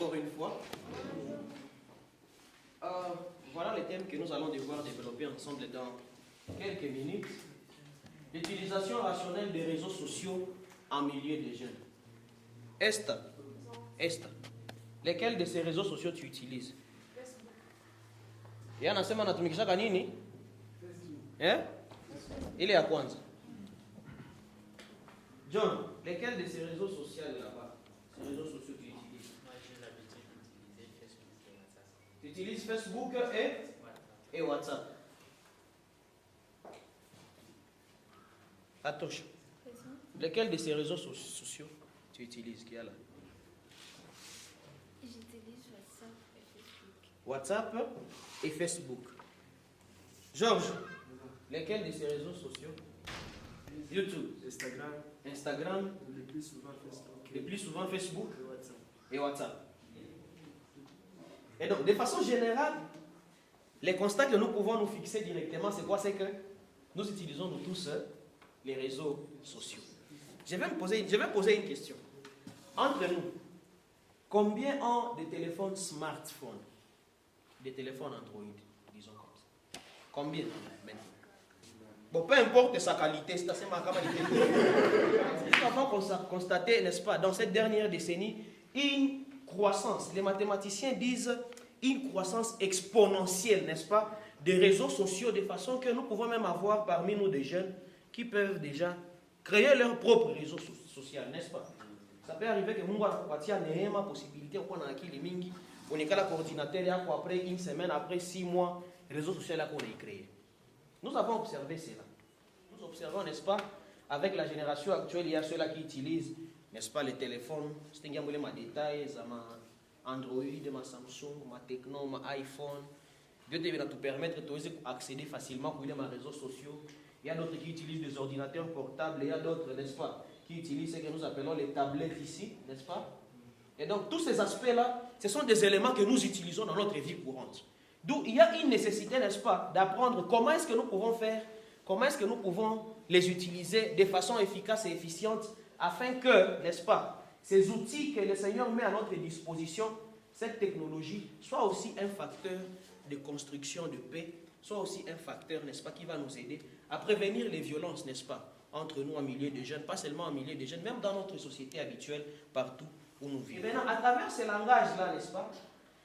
encore une fois. Voilà les thèmes que nous allons devoir développer ensemble dans quelques minutes. L'utilisation rationnelle des réseaux sociaux en milieu des jeunes. Esther, lesquels de ces réseaux sociaux tu utilises? Et anasema anatumikisha kanini? Il est à kwanza. John, lesquels de ces réseaux sociaux là-bas, ces réseaux sociaux tu utilises? Moi, j'ai l'habitude d'utiliser Facebook et WhatsApp. Tu utilises Facebook et WhatsApp. Attention. Lesquels de ces réseaux sociaux tu utilises qui est là? J'utilise WhatsApp et Facebook. WhatsApp et Facebook. Georges, lesquels de ces réseaux sociaux? YouTube, Instagram, le plus souvent Facebook. le plus souvent Facebook Et WhatsApp. et WhatsApp. Et donc, de façon générale, les constats que nous pouvons nous fixer directement, c'est quoi? C'est que nous utilisons nous tous les réseaux sociaux. Je vais poser une question. Entre nous, combien ont des téléphones smartphones? Des téléphones Android, disons comme ça. Combien maintenant? Bon, peu importe sa qualité, c'est assez ma qualité. Nous avons constaté, n'est-ce pas, dans cette dernière décennie, une croissance. Les mathématiciens disent une croissance exponentielle, n'est-ce pas, des réseaux sociaux, de façon que nous pouvons même avoir parmi nous des jeunes qui peuvent déjà créer leur propre réseau social, n'est-ce pas? Ça peut arriver que nous ayons une possibilité, on est la coordinateur, après une semaine, après 6 mois, le réseau social qu'on a créé. Nous avons observé cela. Nous observons, n'est-ce pas, avec la génération actuelle, il y a ceux-là qui utilisent, n'est-ce pas, les téléphones, c'est un peu de détails, Android, ma Samsung, ma Tecno, ma iPhone. Dieu va te permettre d'accéder facilement aux réseaux sociaux. Il y a d'autres qui utilisent des ordinateurs portables, il y a d'autres, n'est-ce pas, qui utilisent ce que nous appelons les tablettes ici, n'est-ce pas? Et donc, tous ces aspects-là, ce sont des éléments que nous utilisons dans notre vie courante. D'où il y a une nécessité, n'est-ce pas, d'apprendre comment est-ce que nous pouvons faire, comment est-ce que nous pouvons les utiliser de façon efficace et efficiente afin que, n'est-ce pas, ces outils que le Seigneur met à notre disposition, cette technologie, soit aussi un facteur de construction de paix, soit aussi un facteur, n'est-ce pas, qui va nous aider à prévenir les violences, n'est-ce pas, entre nous en milieu de jeunes, pas seulement en milieu de jeunes, même dans notre société habituelle, partout où nous vivons. Et maintenant, à travers ces langages-là, n'est-ce pas,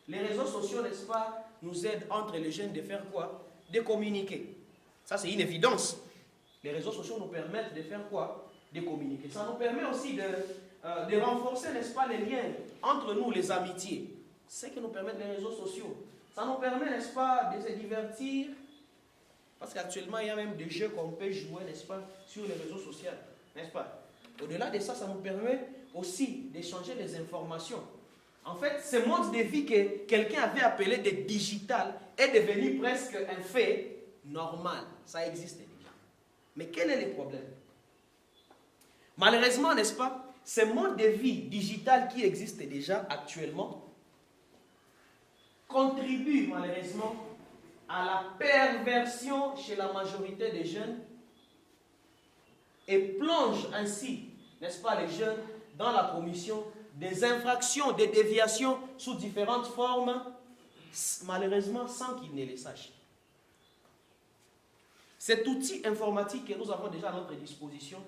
les réseaux sociaux, n'est-ce pas, nous aident entre les jeunes de faire quoi? De communiquer. Ça, c'est une évidence. Les réseaux sociaux nous permettent de faire quoi? De communiquer. Ça nous permet aussi de renforcer, n'est-ce pas, les liens entre nous, les amitiés. C'est ce que nous permettent les réseaux sociaux. Ça nous permet, n'est-ce pas, de se divertir. Parce qu'actuellement, il y a même des jeux qu'on peut jouer, n'est-ce pas, sur les réseaux sociaux. N'est-ce pas? Au-delà de ça, ça nous permet aussi d'échanger des informations. En fait, ce mode de vie que quelqu'un avait appelé de digital est devenu presque un fait normal. Ça existe déjà. Mais quel est le problème? Malheureusement, n'est-ce pas, ce mode de vie digital qui existe déjà actuellement contribue malheureusement à la perversion chez la majorité des jeunes et plonge ainsi, n'est-ce pas, les jeunes dans la commission des infractions, des déviations sous différentes formes, malheureusement sans qu'ils ne les sachent. Cet outil informatique que nous avons déjà à notre disposition,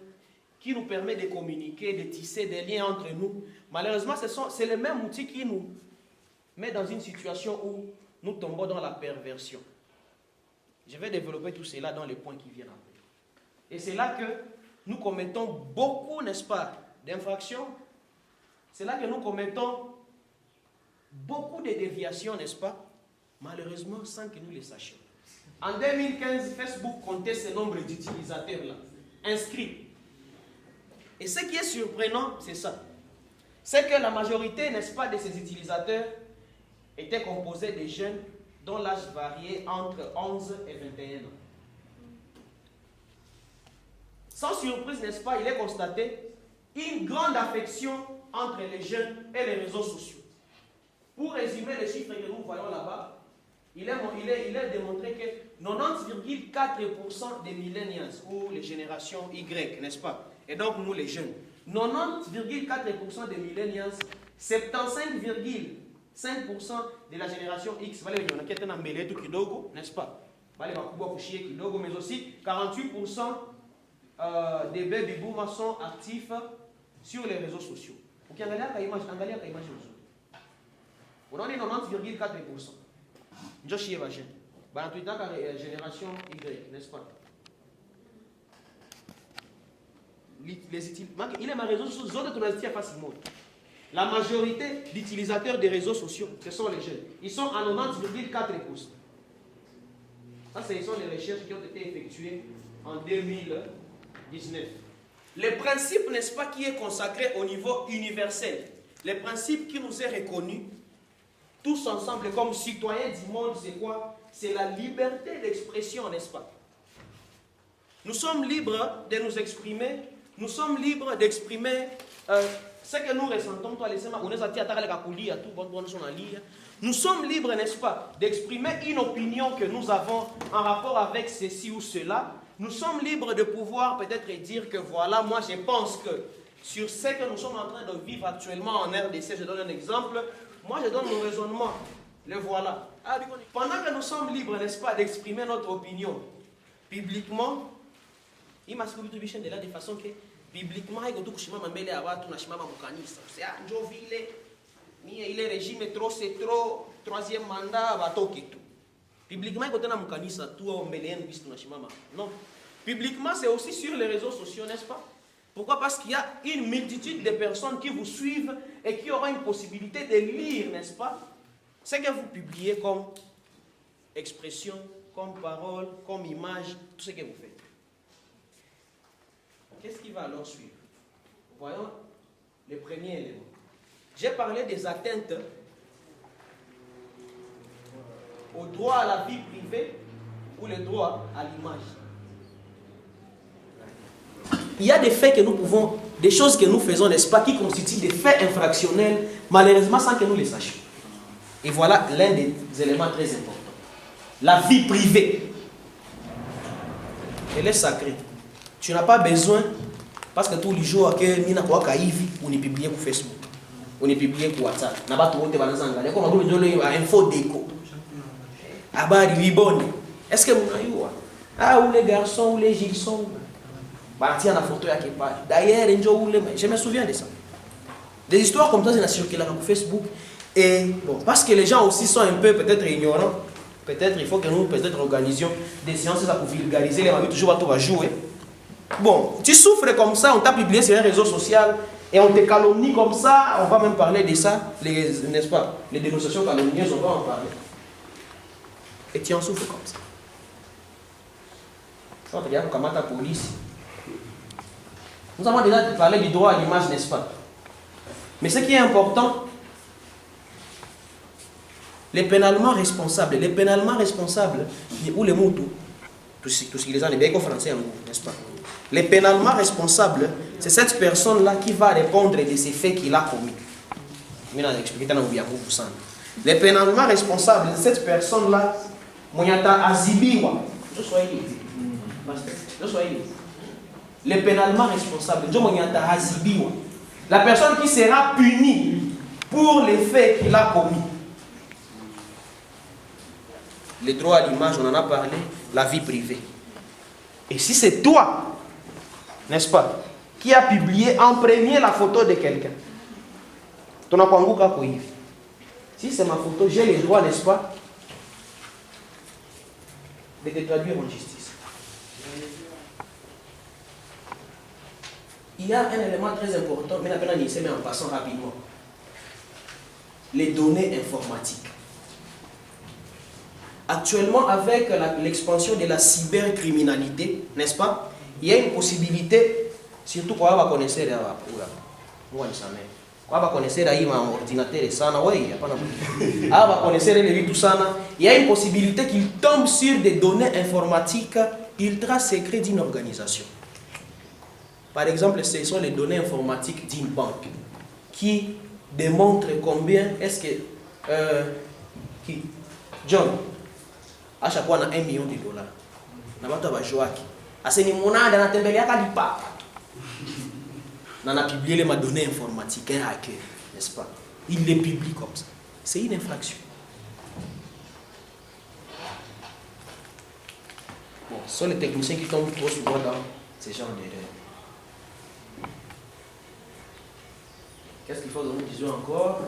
qui nous permet de communiquer, de tisser des liens entre nous, malheureusement, c'est le même outil qui nous met dans une situation où nous tombons dans la perversion. Je vais développer tout cela dans les points qui viennent après. Et c'est là que nous commettons beaucoup, n'est-ce pas, d'infractions. C'est là que nous commettons beaucoup de déviations, n'est-ce pas, malheureusement sans que nous les sachions. En 2015, Facebook comptait ce nombre d'utilisateurs-là, inscrits. Et ce qui est surprenant, c'est ça. C'est que la majorité, n'est-ce pas, de ces utilisateurs étaient composés de jeunes dont l'âge variait entre 11 et 21 ans. Sans surprise, n'est-ce pas, il est constaté une grande affection entre les jeunes et les réseaux sociaux. Pour résumer les chiffres que nous voyons là-bas, il est démontré que 90,4% des millennials ou les générations Y, n'est-ce pas? Et donc nous les jeunes, 90,4% des millennials 75,5% de la génération X, n'est-ce pas? Mais aussi 48% des baby boomers sont actifs sur les réseaux sociaux. On a 90,4%. Je suis génération Y, n'est-ce pas? Il est ma réseau social, facilement. La majorité d'utilisateurs des réseaux sociaux, ce sont les jeunes. Ils sont à 90,4%. Ça, ce sont les recherches qui ont été effectuées en 2019. Le principe, n'est-ce pas, qui est consacré au niveau universel, le principe qui nous est reconnu, tous ensemble comme citoyens du monde, c'est quoi? C'est la liberté d'expression, n'est-ce pas? Nous sommes libres de nous exprimer, nous sommes libres d'exprimer ce que nous ressentons. Nous sommes libres, n'est-ce pas, d'exprimer une opinion que nous avons en rapport avec ceci ou cela. Nous sommes libres de pouvoir peut-être dire que voilà, moi je pense que sur ce que nous sommes en train de vivre actuellement en RDC, je donne un exemple, moi je donne mon raisonnement, le voilà. Pendant que nous sommes libres, n'est-ce pas, d'exprimer notre opinion publiquement, il m'a dit de là de façon que bibliquement, il est régime trop, c'est trop, troisième mandat, Bibliquement, non. Publiquement, c'est aussi sur les réseaux sociaux, n'est-ce pas? Pourquoi? Parce qu'il y a une multitude de personnes qui vous suivent et qui auront une possibilité de lire, n'est-ce pas? Ce que vous publiez comme expression, comme parole, comme image, tout ce que vous faites. Qu'est-ce qui va alors suivre? Voyons le premier élément. J'ai parlé des atteintes au droit à la vie privée ou le droit à l'image. Il y a des faits que nous pouvons, des choses que nous faisons, n'est-ce pas, qui constituent des faits infractionnels, malheureusement sans que nous les sachions. Et voilà l'un des éléments très importants. La vie privée, elle est sacrée. Tu n'as pas besoin, parce que tous les jours, que Nina Kwaka Ivi, on est publié sur Facebook, on est publié sur WhatsApp, on n'a pas tout le monde, on a info déco. Abari Liboni. Est-ce que vous avez vu? Ah, où les garçons, où les gilles sont? Tiens la photo, d'ailleurs, je me souviens de ça. Des histoires comme ça, c'est circulé sur Facebook. Et bon, parce que les gens aussi sont un peu peut-être ignorants, peut-être il faut que nous peut-être organisions des séances pour vulgariser les mamies, toujours à jouer. Bon, tu souffres comme ça, on t'a publié sur un réseau social et on te calomnie comme ça, on va même parler de ça, n'est-ce pas? Les dénonciations calomnieuses, on va en parler. Et tu en souffres comme ça. Regarde comment ta police. Nous avons déjà parlé du droit à l'image, n'est-ce pas? Mais ce qui est important, les pénalement responsables, ou les mots tout ce qui les a, les béco français, n'est-ce pas? Les pénalement responsables, c'est cette personne-là qui va répondre de ces faits qu'il a commis. Les pénalement responsables, c'est cette personne-là, Monyata Azibiwa. Les pénalement responsables, la personne qui sera punie pour les faits qu'il a commis. Le droit à l'image, on en a parlé, la vie privée. Et si c'est toi, n'est-ce pas, qui a publié en premier la photo de quelqu'un, si c'est ma photo, j'ai le droit, n'est-ce pas, de te traduire en justice. Il y a un élément très important, mais en passant rapidement. Les données informatiques. Actuellement, avec l'expansion de la cybercriminalité, n'est-ce pas, il y a une possibilité, surtout quand on va connaître il y a une possibilité qu'il tombe sur des données informatiques ultra secrètes d'une organisation. Par exemple, ce sont les données informatiques d'une banque qui démontrent combien est-ce que John, à chaque fois, on a $1 million. On a publié les données informatiques, un hacker, n'est-ce pas? il les publie comme ça. C'est une infraction. Bon, ce sont les techniciens qui tombent trop souvent dans ces genres d'erreurs. Qu'est-ce qu'il faut que nous disions encore?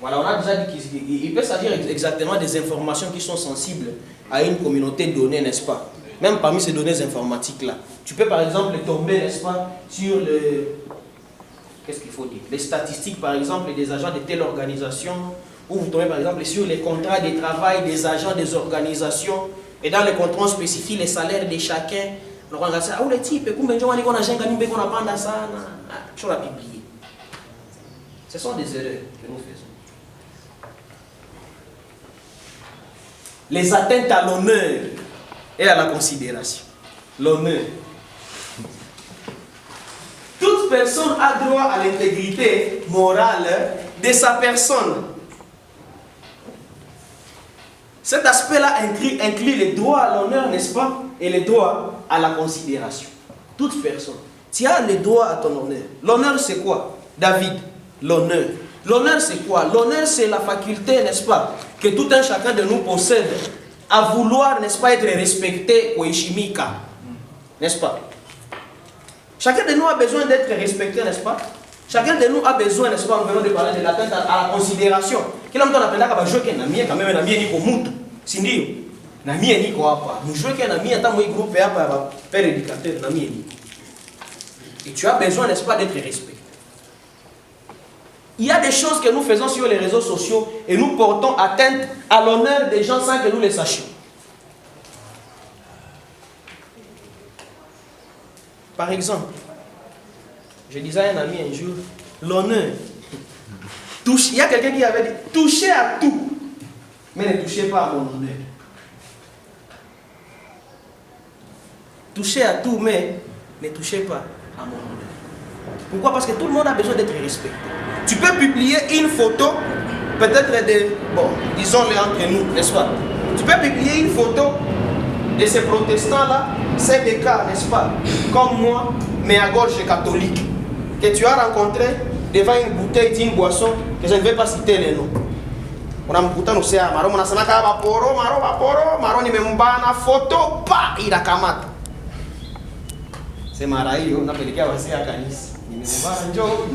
Voilà, on a déjà dit qu'il peut s'agir exactement des informations qui sont sensibles à une communauté donnée, n'est-ce pas? Même parmi ces données informatiques-là. Tu peux par exemple tomber, n'est-ce pas, sur le... Qu'est-ce qu'il faut dire? Les statistiques, par exemple, des agents de telle organisation, ou vous tombez par exemple sur les contrats de travail des agents des organisations, et dans les contrats on spécifie les salaires de chacun. Donc on regarde ça, ah, les types, on a ça, on l'a publié. Ce sont des erreurs que nous faisons. Les atteintes à l'honneur et à la considération. L'honneur. Toute personne a droit à l'intégrité morale de sa personne. Cet aspect-là inclut les droits à l'honneur, n'est-ce pas, et les droits à la considération. Toute personne. Tu as les droits à ton honneur. L'honneur, c'est quoi, David? L'honneur. L'honneur, c'est quoi? L'honneur, c'est la faculté, n'est-ce pas, que tout un chacun de nous possède à vouloir, n'est-ce pas, être respecté au Ishimika. N'est-ce pas? Chacun de nous a besoin d'être respecté, n'est-ce pas? Chacun de nous a besoin, n'est-ce pas, nous venons de parler de l'atteinte à la considération. Kila mtu anapenda kama jouer na mie kama na mie niko mtu, si ndio? Na mie niko hapa. Mjouer na mie hata moi groupe hapa père éducateur na mie niko. Et tu as besoin, n'est-ce pas, d'être respecté. Il y a des choses que nous faisons sur les réseaux sociaux et nous portons atteinte à l'honneur des gens sans que nous les sachions. Par exemple, je disais à un ami un jour, l'honneur. Il y a quelqu'un qui avait dit, touchez à tout, mais ne touchez pas à mon honneur. Touchez à tout, mais ne touchez pas à mon honneur. Pourquoi? Parce que tout le monde a besoin d'être respecté. Tu peux publier une photo, peut-être de, bon, disons-le entre nous, n'est-ce pas? Tu peux publier une photo de ces protestants-là, c'est des cas, n'est-ce pas? Comme moi, mais à gorge catholique, que tu as rencontré devant une bouteille d'une boisson, que je ne vais pas citer les noms. On a mkuta nusea maro mnasema kama maro nimembana photo pa irakamata. C'est marai on apelekea wasi ya kanisa. Nimembana njoo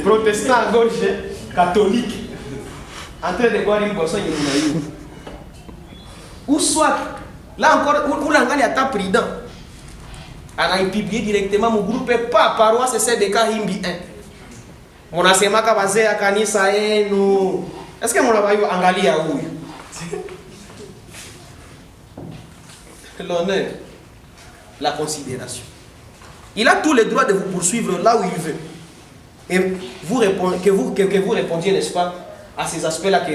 protestant à gauche catholique en train de boire une boisson yinayo. Ou soit là encore ou l'angali ata prudent. Ana publié directement mon groupe pas paroisse CDK Himbi 1. Unasema kama wazee ya kanisa yenu. Est-ce que mwana bayo angalia huyu? L'honneur, la considération. Il a tous les droits de vous poursuivre là où il veut. Et vous répondez, que vous répondiez, n'est-ce pas, à ces aspects-là,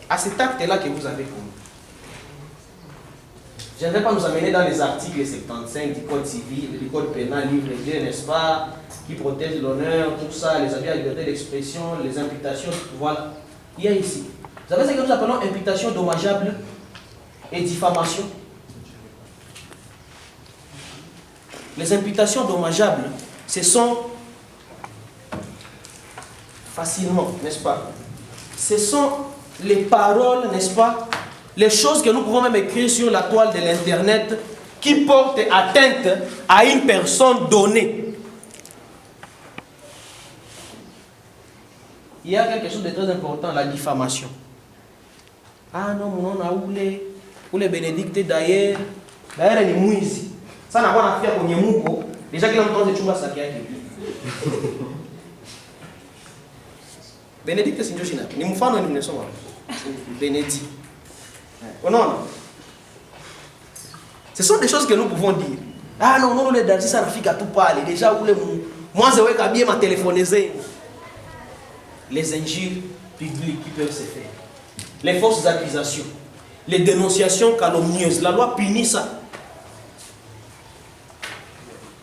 à cet acte-là que vous avez commis. Je ne vais pas nous amener dans les articles 75 du Code civil, du Code pénal, livre 2, n'est-ce pas, qui protège l'honneur, tout ça, les abus à la liberté d'expression, les imputations, voilà. Il y a ici. Vous savez ce que nous appelons imputation dommageable et diffamation. Les imputations dommageables, ce sont facilement, n'est-ce pas? Ce sont les paroles, n'est-ce pas? Les choses que nous pouvons même écrire sur la toile de l'internet qui portent atteinte à une personne donnée. Il y a quelque chose de très important, la diffamation. Ah non, mon nom a ou les bénédictés d'ailleurs ni mouizi. Ça n'a pas à faire pour Nyemuko. Déjà qu'il a entendu de ça qui a été. Bénédicte c'est Njoshina. Ni mfano ni mnesoma. Bénédicte. Oh non. Ce sont des choses que nous pouvons dire. Ah non, non, les datis ça n'a fait qu'à tout parler. Déjà, où les moi, je vais bien m'a téléphoné. Les injures publiques qui peuvent se faire. Les fausses accusations. Les dénonciations calomnieuses. La loi punit ça.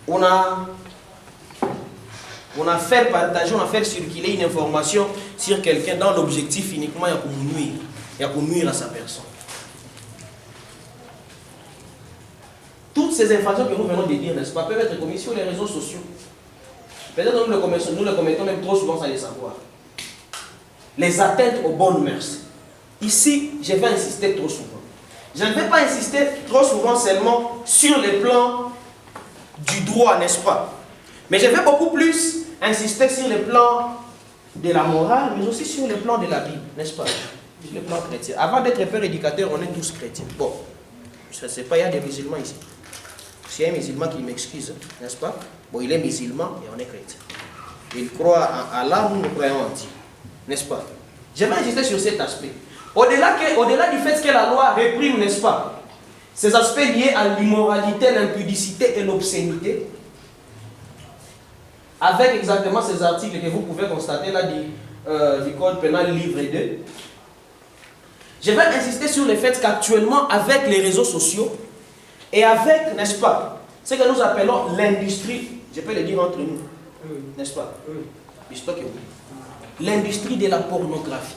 On a fait partager, on a fait circuler une information sur quelqu'un dans l'objectif uniquement de nuire à sa personne. Toutes ces informations que nous venons de dire, n'est-ce pas, peuvent être commises sur les réseaux sociaux. Peut-être nous le commettons même trop souvent sans le savoir. Les atteintes aux bonnes mœurs. Ici, je vais insister trop souvent. Je ne vais pas insister trop souvent seulement sur le plan du droit, n'est-ce pas? Mais je vais beaucoup plus insister sur le plan de la morale, mais aussi sur le plan de la Bible, n'est-ce pas? Sur le plan chrétien. Avant d'être père éducateur, on est tous chrétiens. Bon, je ne sais pas, il y a des musulmans ici. S'il y a un musulman qui m'excuse, n'est-ce pas? Bon, il est musulman et on est chrétien. Il croit en Allah, nous croyons en Dieu, n'est-ce pas? Je vais insister sur cet aspect. Au-delà du fait que la loi réprime, n'est-ce pas, ces aspects liés à l'immoralité, l'impudicité et l'obscénité, avec exactement ces articles que vous pouvez constater là du Code pénal livre 2, je vais insister sur le fait qu'actuellement, avec les réseaux sociaux et avec, n'est-ce pas, ce que nous appelons l'industrie, je peux le dire entre nous, n'est-ce pas? J'espère que oui. L'industrie de la pornographie.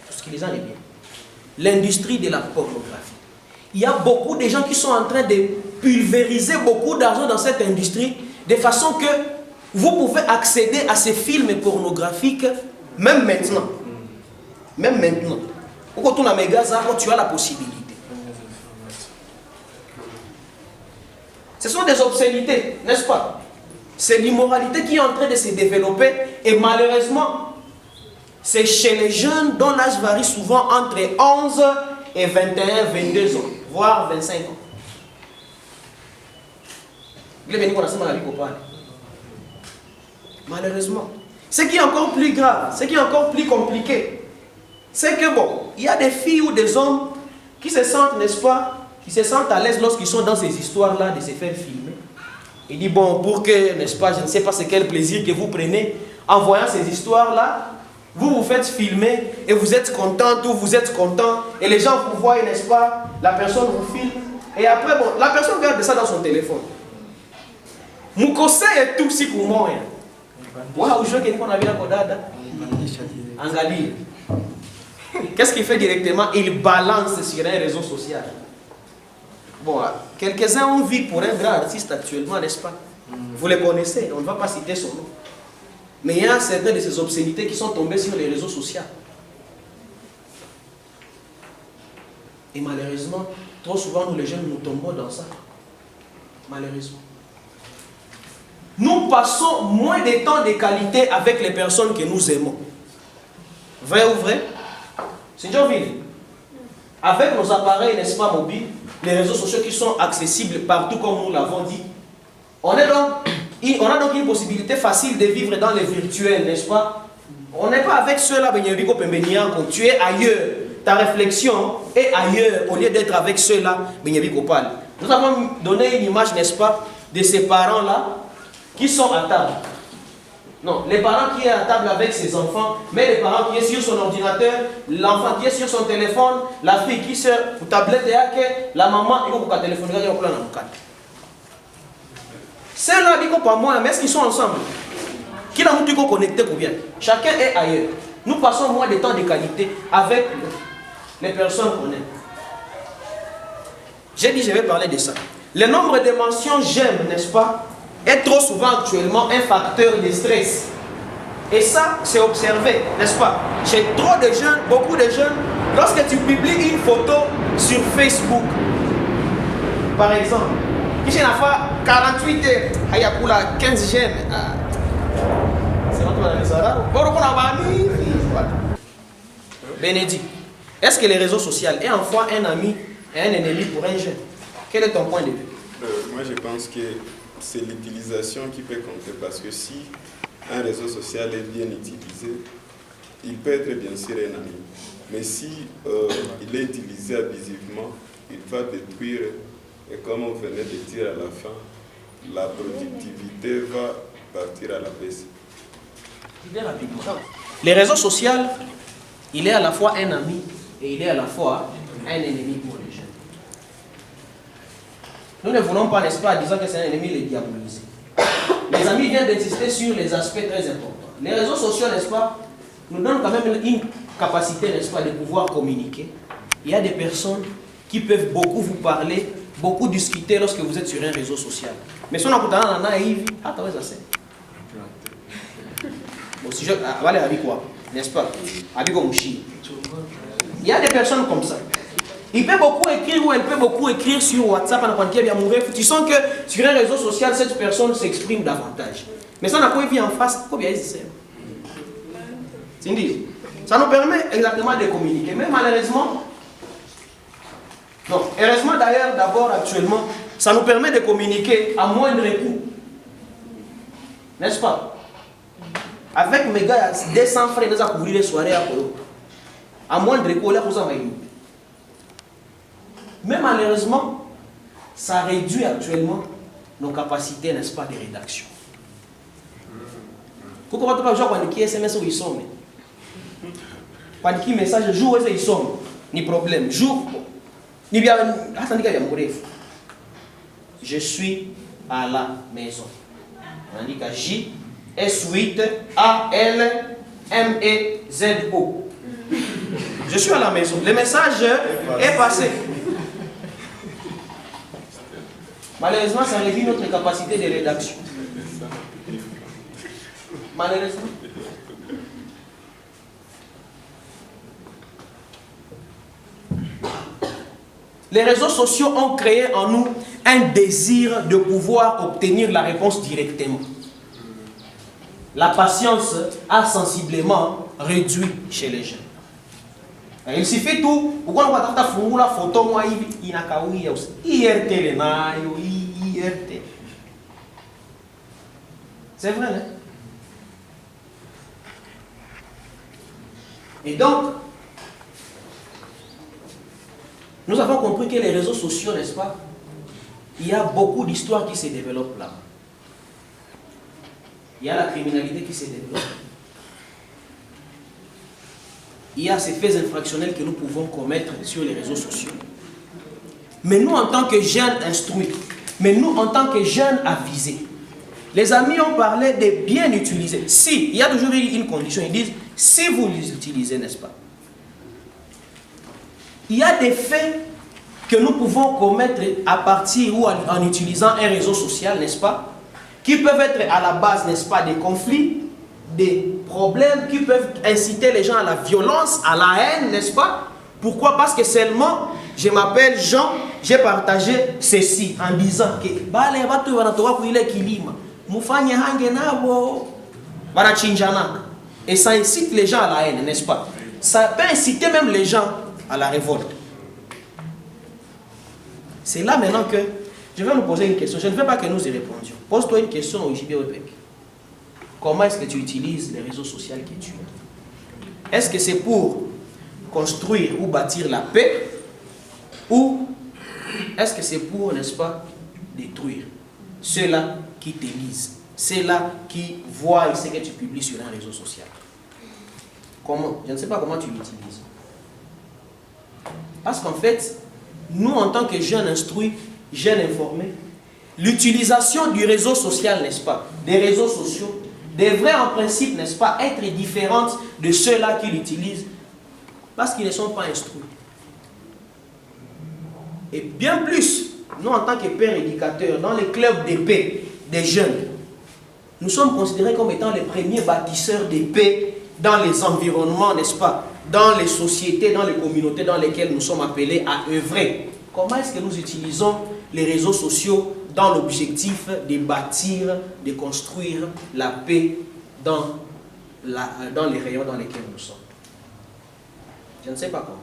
Parce que les gens l'aiment bien. L'industrie de la pornographie. Il y a beaucoup de gens qui sont en train de pulvériser beaucoup d'argent dans cette industrie, de façon que vous pouvez accéder à ces films pornographiques, même maintenant. Même maintenant. Quand tu as Megaza, tu as la possibilité. Ce sont des obscénités, n'est-ce pas? C'est l'immoralité qui est en train de se développer et malheureusement, c'est chez les jeunes dont l'âge varie souvent entre 11 et 21, 22 ans, voire 25 ans. Malheureusement. Ce qui est encore plus grave, ce qui est encore plus compliqué, c'est que bon, il y a des filles ou des hommes qui se sentent, n'est-ce pas, qui se sentent à l'aise lorsqu'ils sont dans ces histoires-là de se faire filmer. Il dit, bon, pour que, n'est-ce pas, je ne sais pas c'est quel plaisir que vous prenez en voyant ces histoires-là, vous vous faites filmer et vous êtes contente ou vous êtes content et les gens vous voient, n'est-ce pas, la personne vous filme et après, bon, la personne garde ça dans son téléphone. Mon conseil est tout si pour moi. Waouh, je veux qu'on a vu la codade. Angali. Qu'est-ce qu'il fait directement? Il balance sur un réseau social. Bon, quelques-uns ont vu pour un grand artiste actuellement, n'est-ce pas? Vous les connaissez, on ne va pas citer son nom. Mais il y a certaines de ces obscénités qui sont tombées sur les réseaux sociaux. Et malheureusement, trop souvent, nous les jeunes, nous tombons dans ça. Malheureusement. Nous passons moins de temps de qualité avec les personnes que nous aimons. Vrai ou vrai? C'est Joville. Avec nos appareils, n'est-ce pas, mobiles, les réseaux sociaux qui sont accessibles partout comme nous l'avons dit, on a donc une possibilité facile de vivre dans le virtuel, n'est-ce pas? On n'est pas avec ceux-là, tu es ailleurs. Ta réflexion est ailleurs au lieu d'être avec ceux-là. Nous avons donné une image, n'est-ce pas, de ces parents-là qui sont à table. Non, les parents qui sont à table avec ses enfants, mais les parents qui sont sur son ordinateur, l'enfant qui est sur son téléphone, la fille qui est sur la tablette, la maman, et le téléphone. Ceux-là, ils ne sont pas moi, mais est-ce qu'ils sont ensemble? Qui n'a pas connecté pour bien? Chacun est ailleurs. Nous passons moins de temps de qualité avec les personnes qu'on aime. J'ai dit, je vais parler de ça. Le nombre de mentions j'aime, n'est-ce pas, est trop souvent actuellement un facteur de stress. Et ça, c'est observé, n'est-ce pas? Chez trop de jeunes, beaucoup de jeunes, lorsque tu publies une photo sur Facebook, par exemple, qui n'a pas 48 heures, il y a 15 j'aime. Bénédicte, est-ce que les réseaux sociaux est en fois un ami et un ennemi pour un jeune? Quel est ton point de vue? Moi, je pense que c'est l'utilisation qui peut compter, parce que si un réseau social est bien utilisé, il peut être bien sûr un ami. Mais si il est utilisé abusivement, il va détruire, et comme on venait de dire à la fin, la productivité va partir à la baisse. Les réseaux sociaux, il est à la fois un ami et il est à la fois un ennemi pour les jeunes. Nous ne voulons pas, n'est-ce pas, en disant que c'est un ennemi, les diaboliser. Les amis viennent d'insister sur les aspects très importants. Les réseaux sociaux, n'est-ce pas, nous donnent quand même une capacité, n'est-ce pas, de pouvoir communiquer. Il y a des personnes qui peuvent beaucoup vous parler, beaucoup discuter lorsque vous êtes sur un réseau social. Mais si on a naïf, Bon, si je voilà avec quoi, n'est-ce pas? Avec Mouchi. Il y a des personnes comme ça. Il peut beaucoup écrire ou elle peut beaucoup écrire sur WhatsApp, tu sens que sur un réseau social, cette personne s'exprime davantage. Mais ça n'a pas vu en face, combien il sait. Ça nous permet exactement de communiquer. Mais malheureusement, non, heureusement d'ailleurs, d'abord actuellement, ça nous permet de communiquer à moindre coût. N'est-ce pas? Avec mes gars, 200 frais, nous avons couvert les soirées à Polo. À moindre coût, là, vous avez. Mais malheureusement, ça réduit actuellement nos capacités, n'est-ce pas, de rédaction. Pourquoi tu ne peux pas dire SMS où ils sont? Quand tu message, jour où ils sont, ni problème. Jour, ni bien, attendez qu'il y a un bref. Je suis à la maison. On dit que J, S8, A, L, M, E, Z, O. Je suis à la maison. Le message est passé. Malheureusement, ça réduit notre capacité de rédaction. Malheureusement. Les réseaux sociaux ont créé en nous un désir de pouvoir obtenir la réponse directement. La patience a sensiblement réduit chez les jeunes. Il suffit tout. Pourquoi on va faire la photo moi il n'a qu'à IRT les naïos, IRT. C'est vrai, hein? Et donc, nous avons compris que les réseaux sociaux, n'est-ce pas, il y a beaucoup d'histoires qui se développent là. Il y a la criminalité qui se développe. Il y a ces faits infractionnels que nous pouvons commettre sur les réseaux sociaux. Mais nous, en tant que jeunes instruits, mais nous, en tant que jeunes avisés, les amis ont parlé de bien utiliser. Si, il y a toujours une condition, ils disent, si vous les utilisez, n'est-ce pas? Il y a des faits que nous pouvons commettre à partir ou en utilisant un réseau social, n'est-ce pas? Qui peuvent être à la base, n'est-ce pas, des conflits, des problèmes qui peuvent inciter les gens à la violence, à la haine, n'est-ce pas? Pourquoi? Parce que seulement, je m'appelle Jean, j'ai partagé ceci en disant que et ça incite les gens à la haine, n'est-ce pas? Ça peut inciter même les gens à la révolte. C'est là maintenant que je vais nous poser une question. Je ne veux pas que nous y répondions. Pose-toi une question au JBOPEC. Comment est-ce que tu utilises les réseaux sociaux que tu as? Est-ce que c'est pour construire ou bâtir la paix? Ou est-ce que c'est pour, n'est-ce pas, détruire ceux-là qui te lisent, ceux-là qui voient ce que tu publies sur un réseau social? Comment? Je ne sais pas comment tu l'utilises. Parce qu'en fait, nous, en tant que jeunes instruits, jeunes informés, l'utilisation du réseau social, n'est-ce pas, des réseaux sociaux, devrait en principe, n'est-ce pas, être différente de ceux-là qui l'utilisent parce qu'ils ne sont pas instruits. Et bien plus, nous, en tant que pères éducateurs, dans les clubs de paix des jeunes, nous sommes considérés comme étant les premiers bâtisseurs de paix dans les environnements, n'est-ce pas, dans les sociétés, dans les communautés dans lesquelles nous sommes appelés à œuvrer. Comment est-ce que nous utilisons les réseaux sociaux dans l'objectif de bâtir, de construire la paix dans les rayons dans lesquels nous sommes? Je ne sais pas comment.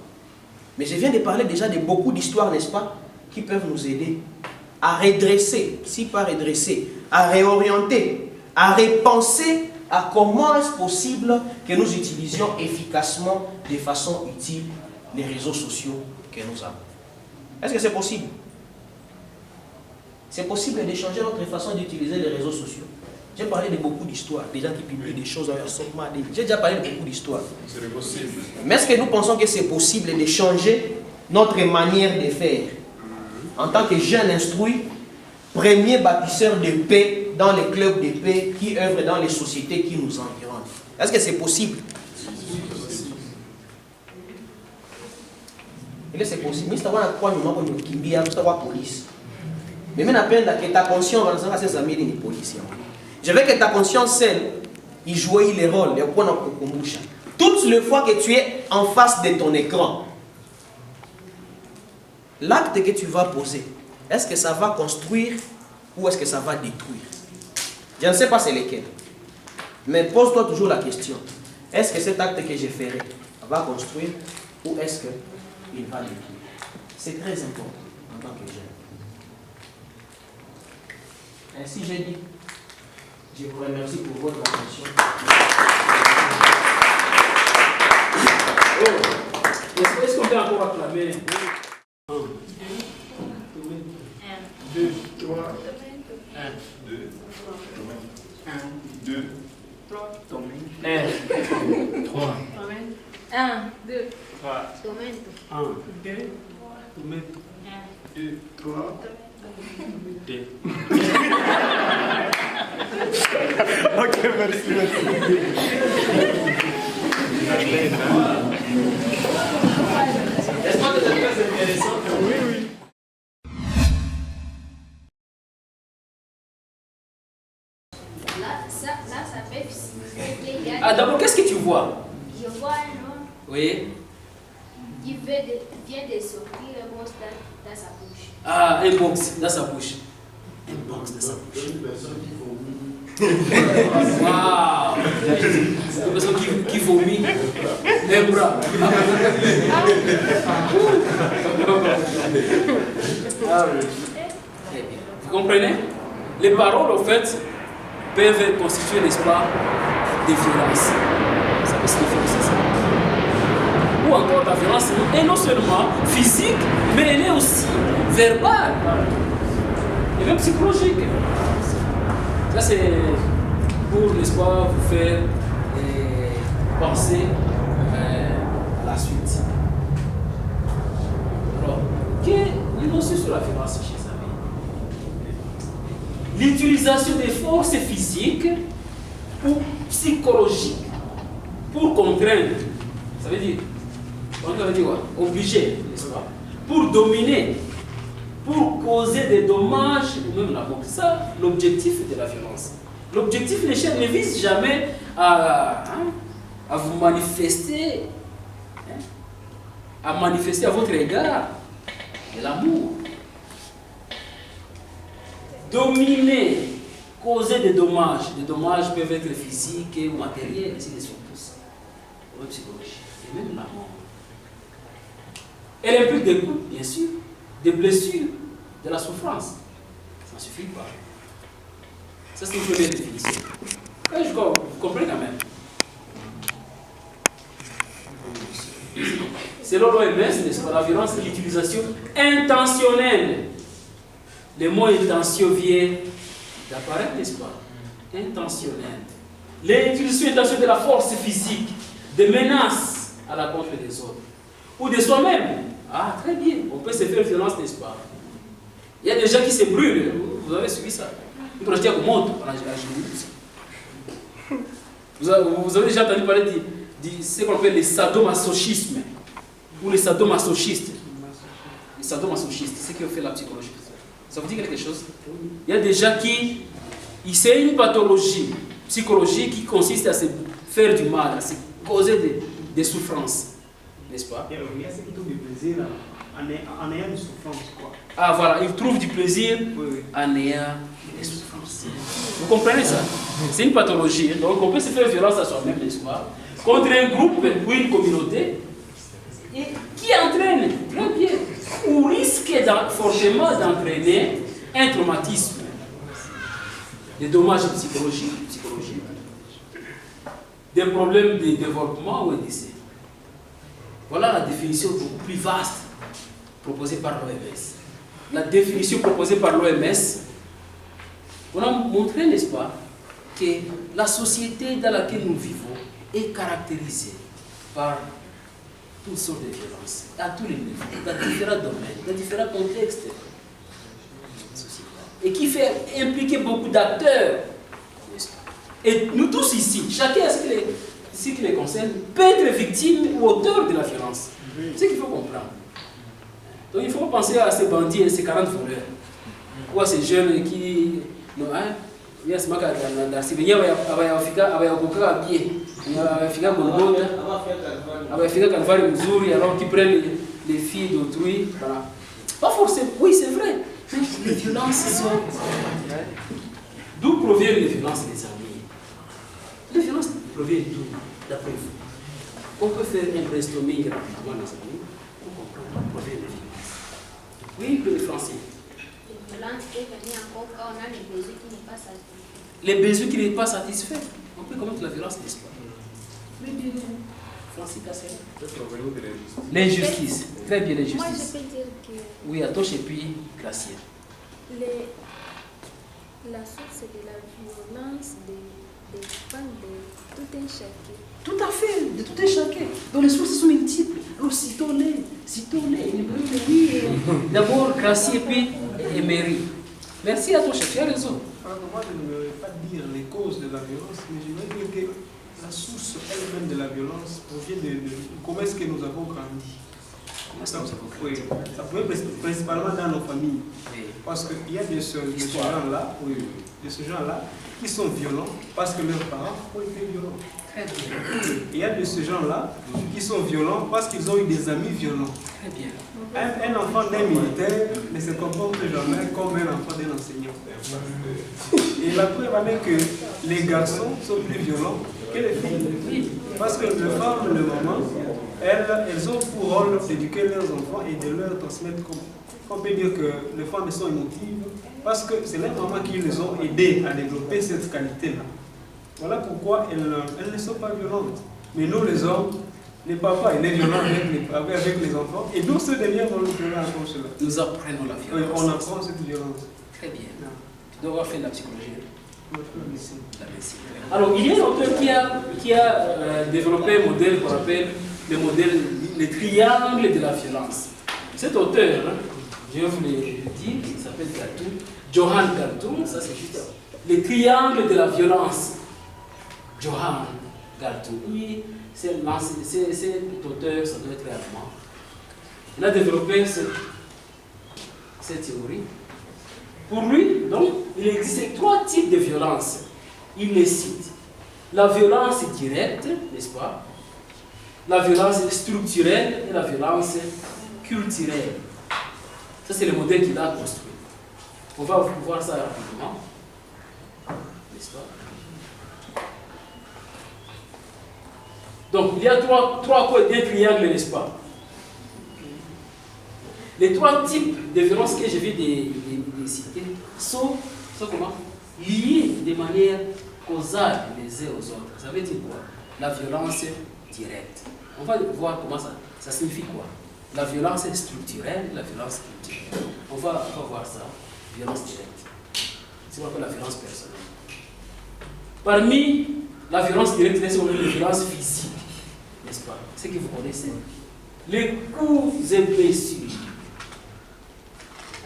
Mais je viens de parler déjà de beaucoup d'histoires, n'est-ce pas, qui peuvent nous aider à redresser, si pas redresser, à réorienter, à repenser à comment est-ce possible que nous utilisions efficacement, de façon utile, les réseaux sociaux que nous avons. Est-ce que c'est possible? C'est possible de changer notre façon d'utiliser les réseaux sociaux. J'ai parlé de beaucoup d'histoires, des gens qui publient des choses en sommet. J'ai déjà parlé de beaucoup d'histoires. C'est possible. Mais est-ce que nous pensons que c'est possible de changer notre manière de faire en tant que jeunes instruits, premiers bâtisseurs de paix dans les clubs de paix qui œuvrent dans les sociétés qui nous environnent? Est-ce que c'est possible? Et c'est possible. Mais c'est quoi police. Mais maintenant, que ta conscience, je veux que ta conscience, celle, il jouait les rôles. Toutes les fois que tu es en face de ton écran, l'acte que tu vas poser, est-ce que ça va construire ou est-ce que ça va détruire? Je ne sais pas c'est lequel. Mais pose-toi toujours la question. Est-ce que cet acte que je ferai va construire ou est-ce qu'il va détruire? C'est très important en tant que jeune. Ainsi j'ai dit. Je vous remercie pour votre attention. Est-ce qu'on peut encore acclamer? 1, 2, 3, 1, 2, 1, 2, 3, 1, 3, 1, 2, 3, 1, 2, 2, 3, 2. Ok, merci. Est-ce que c'est très intéressant? Oui, oui. Là, ça fait signifier qu'il y a... Ah, d'abord, qu'est-ce que tu vois? Je vois un homme Oui. qui vient de sortir un box dans sa bouche. Ah, un box dans sa bouche. Un box dans sa bouche. Waouh! Une personne qui vomit. Un bras. Ah, oui. Vous comprenez? Les paroles, en fait, peuvent constituer, n'est-ce pas, des violences. Ça peut signifier aussi ça. Ou encore la violence est non seulement physique, mais elle est aussi verbale et même psychologique. Ça c'est pour, n'est-ce pas, vous faire penser à la suite. Alors, quelle notion sur la violence, chers amis? L'utilisation des forces physiques ou psychologiques pour contraindre, ça veut dire, on veut dire quoi? Obliger, n'est-ce pas? Pour dominer, pour causer des dommages ou même la mort. Ça, l'objectif de la violence. L'objectif ne vise jamais à vous manifester, à manifester à votre égard de l'amour. Dominer, causer des dommages. Des dommages peuvent être physiques ou matériels, ainsi de suite. Ou même psychologiques. Et même la mort. Elle implique des coups, bien sûr, des blessures, de la souffrance. Ça ne suffit pas. Ça, c'est une première définition. Vous comprenez quand même. Selon l'OMS, la violence, c'est l'utilisation intentionnelle. Le mot intention vient d'apparaître, n'est-ce pas? Intentionnelle. L'utilisation intentionnelle de la force physique, des menaces à la contre des autres, ou de soi-même. Ah, très bien, on peut se faire violence, n'est-ce pas? Il y a des gens qui se brûlent, vous avez suivi ça. Une projetée qui monte, vous avez déjà entendu parler de ce qu'on appelle le sadomasochisme, ou les sadomasochistes. Les sadomasochistes, c'est ce qui ont fait la psychologie. Ça vous dit quelque chose? Il y a des gens qui, c'est une pathologie psychologique qui consiste à se faire du mal, à se causer des souffrances. N'est-ce pas? Il y a ceux qui trouvent du plaisir en ayant des souffrances, quoi. Ah voilà, ils trouvent du plaisir en ayant des souffrances. Vous comprenez ça? C'est une pathologie. Donc on peut se faire violence à soi-même, n'est-ce pas? Contre un groupe ou une communauté et qui entraîne, très bien, ou risque fortement d'entraîner un traumatisme, des dommages psychologiques, des problèmes de développement ou de décès. Voilà la définition beaucoup plus vaste proposée par l'OMS. La définition proposée par l'OMS, on a montré, n'est-ce pas, que la société dans laquelle nous vivons est caractérisée par toutes sortes de violences, à tous les niveaux, dans différents domaines, dans différents contextes. Et qui fait impliquer beaucoup d'acteurs. Et nous tous ici, chacun, ce qui les concerne, peut être victime ou auteur de la violence. C'est ce qu'il faut comprendre. Donc il faut penser à ces bandits et ces 40 voleurs, ou à ces jeunes qui Yes, alors qu'ils prennent les filles d'autrui. Voilà. Pas forcément, oui c'est vrai, mais les violences sont... D'où proviennent les violences, les amis? Les violences proviennent d'où, d'après vous? On peut faire un brainstorming rapidement, les amis, pour comprendre d'où proviennent les violences. Oui, le français. Les violences peuvent venir encore quand on a les besoins qui n'est pas satisfaits. Les besoins qui n'est pas satisfaits. On peut commettre la violence, n'est-ce pas? Oui, bien sûr. Francis Cassel. L'injustice. Très bien, l'injustice. Moi, je peux dire que oui, Atoche et puis Glacier. La source de la violence des femmes de tout un chacun. Tout à fait, de tout un chacun. Donc les sources sont multiples. Alors citons-les. D'abord Glacier et puis Emery. Merci Atoche, tu as raison. Alors, moi, je ne vais pas dire les causes de la violence, mais je vais dire que la source elle-même de la violence provient de comment est-ce que nous avons grandi. Oui, ça peut être principalement dans nos familles. Oui. Parce qu'il y a de ce genre-là, qui sont violents parce que leurs parents ont été violents. Très bien. Il y a de ce genre-là qui sont violents parce qu'ils ont eu des amis violents. Très bien. Un enfant d'un militaire ne se comporte jamais comme un enfant d'un enseignant. Et la preuve en est que les garçons sont plus violents que les filles. Parce que les femmes, les mamans, elles ont pour rôle d'éduquer leurs enfants et de leur transmettre. On peut dire que les femmes sont émotives parce que c'est les mamans qui les ont aidées à développer cette qualité-là. Voilà pourquoi elles ne sont pas violentes. Mais nous, les hommes, les papas, ils sont violents avec les enfants et nous, ceux derrière, vont nous violer comme cela. Nous apprenons la violence. Oui, on apprend cette violence. Très bien. Tu dois faire la psychologie. La médecine. Alors, il y a un auteur qui a développé un modèle qu'on appelle le triangle de la violence. Cet auteur, je vais vous le dire, il s'appelle Galtung, Johan Galtung, ça c'est juste le triangle de la violence. Johan Galtung. Oui, c'est cet auteur, ça doit être allemand. Il a développé cette théorie. Pour lui, donc, il existe 3 types de violence. Il les cite. La violence directe, n'est-ce pas? La violence structurelle et la violence culturelle. Ça, c'est le modèle qu'il a construit. On va voir ça rapidement. N'est-ce pas? Donc, il y a trois côtés d'un triangle, n'est-ce pas? Les 3 types de violences que je vais de citer sont comment? Liés de manière causale les uns aux autres. Ça veut dire quoi? La violence directe. On va voir comment ça signifie quoi? La violence structurelle, la violence culturelle. On va voir ça. Violence directe. C'est ce qu'on appelle la violence personnelle. Parmi la violence directe, c'est la violence physique. N'est-ce pas? C'est que vous connaissez. Les coups et blessures.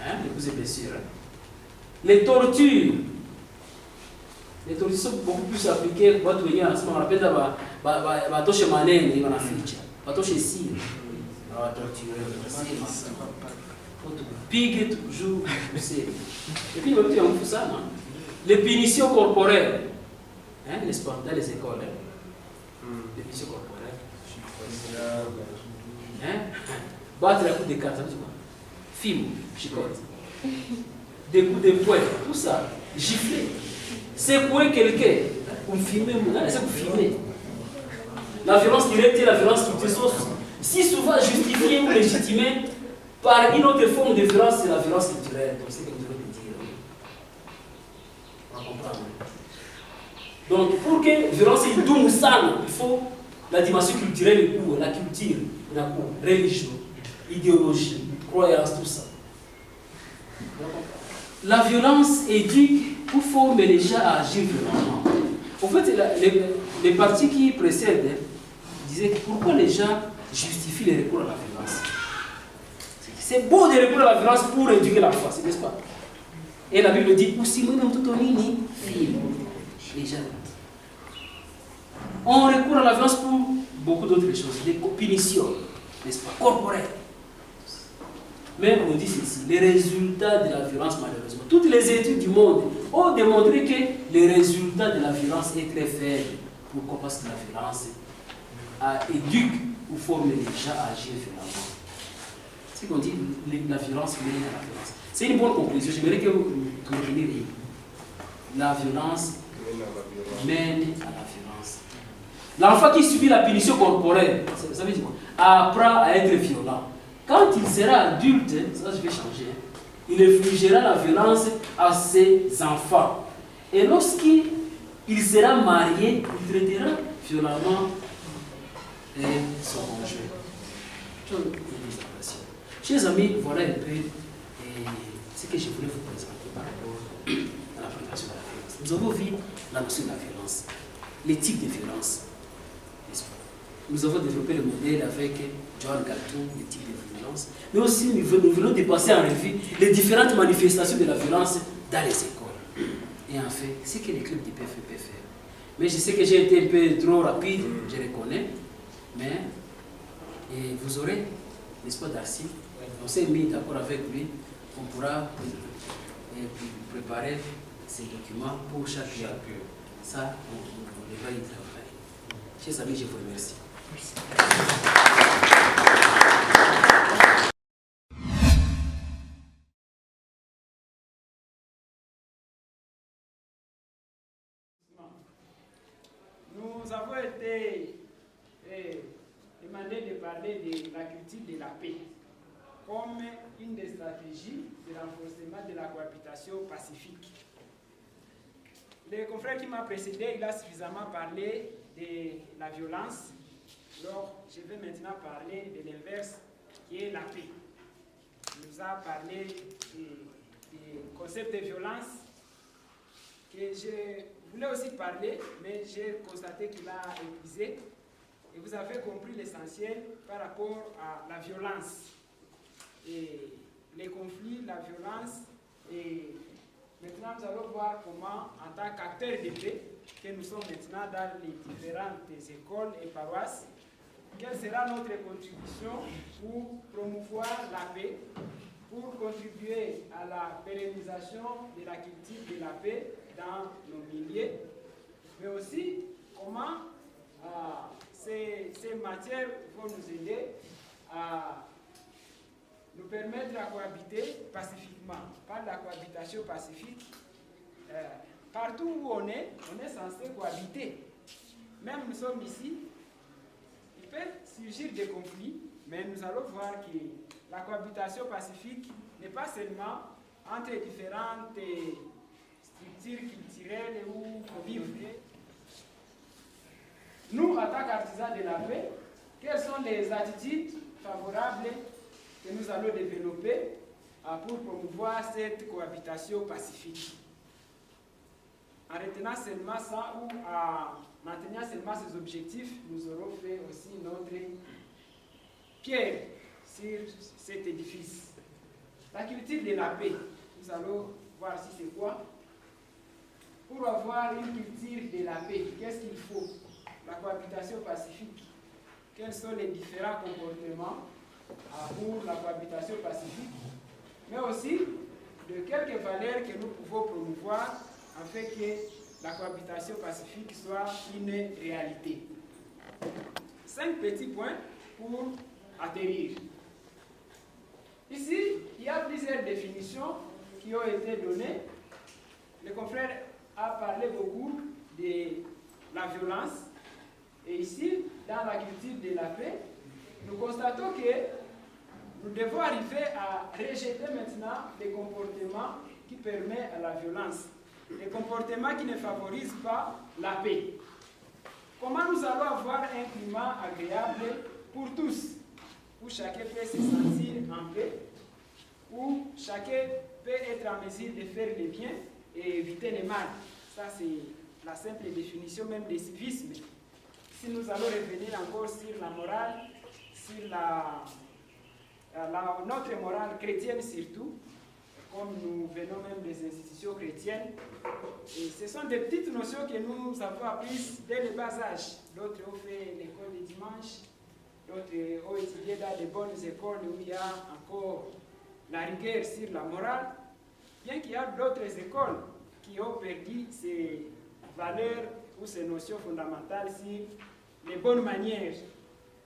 Hein? Les coups et blessures. Hein? Les tortures. Les tortures sont beaucoup plus appliquées. On appelle ça batoshe manene, il y a une fiche. Batoshe si. Pigue toujours. Et puis, il y a ça, non? Les punitions corporelles. Hein, n'est-ce pas? Dans les écoles. Hein? Les punitions corporelles. Hein? Battre la coupe de cartes. Film, chicote. Des coups de poing, tout ça. Gifler. Secouer quelqu'un. Pour filmer, c'est pour filmer. La violence directe et la violence structurelle sont si souvent justifiée ou légitimée par une autre forme de violence, c'est la violence culturelle. Donc, c'est ce que vous devez dire. On va comprendre. Donc, pour que la violence soit douce, il faut la dimension culturelle, la culture, la religion, idéologie, croyance, tout ça. La violence éduque ou forme les gens à agir violemment. En fait, les parties qui précèdent disaient que pourquoi les gens justifient les recours à la violence. C'est beau de recourir à la violence pour éduquer la face, n'est-ce pas? Et la Bible dit aussi, les gens. On recourt à la violence pour beaucoup d'autres choses, des punitions, n'est-ce pas, corporelles. Mais on dit ceci, les résultats de la violence, malheureusement, toutes les études du monde ont démontré que les résultats de la violence est très faible. Pourquoi? Parce que la violence éduque ou forme les gens à agir violemment. C'est qu'on dit la violence mène à la violence. C'est une bonne conclusion. J'aimerais que vous reteniez. La violence mène à la violence. L'enfant qui subit la punition corporelle, ça veut dire quoi? Apprend à être violent. Quand il sera adulte, ça je vais changer, il infligera la violence à ses enfants. Et lorsqu'il sera marié, il traitera violemment son conjoint. Chers amis, voilà un peu ce que je voulais vous présenter par rapport à la prévention de la violence. Nous avons vu la notion de la violence, les types de violence. Nous avons développé le modèle avec John Galton, les types de violence. Mais aussi, nous voulons dépasser en revue les différentes manifestations de la violence dans les écoles. Et en fait, ce que les clubs du PF peuvent faire. Mais je sais que j'ai été un peu trop rapide, je reconnais. Mais vous aurez, n'est-ce pas, Darcy? On s'est mis d'accord avec lui. On pourra préparer ces documents pour chaque club. Ça, on va y travailler. Chers amis, je vous remercie. Nous avons été demandé de parler de la culture de la paix comme une des stratégies de renforcement de la cohabitation pacifique. Le confrère qui m'a précédé, il a suffisamment parlé de la violence. Alors, je vais maintenant parler de l'inverse, qui est la paix. Il nous a parlé du concept de violence, que je voulais aussi parler, mais j'ai constaté qu'il a épuisé. Et vous avez compris l'essentiel par rapport à la violence. Et les conflits, la violence. Et maintenant, nous allons voir comment, en tant qu'acteurs de paix, que nous sommes maintenant dans les différentes écoles et paroisses, quelle sera notre contribution pour promouvoir la paix, pour contribuer à la pérennisation de la culture de la paix dans nos milieux, mais aussi comment ces matières vont nous aider à nous permettre à cohabiter pacifiquement. Par la cohabitation pacifique, partout où on est censé cohabiter. Même nous sommes ici, il peut surgir des conflits, mais nous allons voir que la cohabitation pacifique n'est pas seulement entre différentes structures culturelles ou conviviales. Nous, en tant qu'artisans de la paix, quelles sont les attitudes favorables que nous allons développer pour promouvoir cette cohabitation pacifique? En retenant seulement ça ou en atteignant seulement ces objectifs, nous aurons fait aussi notre pierre sur cet édifice. La culture de la paix, nous allons voir si c'est quoi. Pour avoir une culture de la paix, qu'est-ce qu'il faut? La cohabitation pacifique. Quels sont les différents comportements pour la cohabitation pacifique, mais aussi de quelques valeurs que nous pouvons promouvoir afin que la cohabitation pacifique soit une réalité. 5 petits points pour atterrir. Ici, il y a plusieurs définitions qui ont été données. Le confrère a parlé beaucoup de la violence. Et ici, dans la culture de la paix, nous constatons que nous devons arriver à rejeter maintenant les comportements qui permettent à la violence, les comportements qui ne favorisent pas la paix. Comment nous allons avoir un climat agréable pour tous, où chacun peut se sentir en paix, où chacun peut être en mesure de faire le bien et éviter le mal? Ça, c'est la simple définition même du civisme. Si nous allons revenir encore sur la morale, sur notre morale chrétienne surtout, comme nous venons même des institutions chrétiennes, et ce sont des petites notions que nous avons apprises dès le bas âge. D'autres ont fait l'école du dimanche, d'autres ont étudié dans de bonnes écoles où il y a encore la rigueur sur la morale, bien qu'il y a d'autres écoles qui ont perdu ces valeurs ou ces notions fondamentales sur les bonnes manières.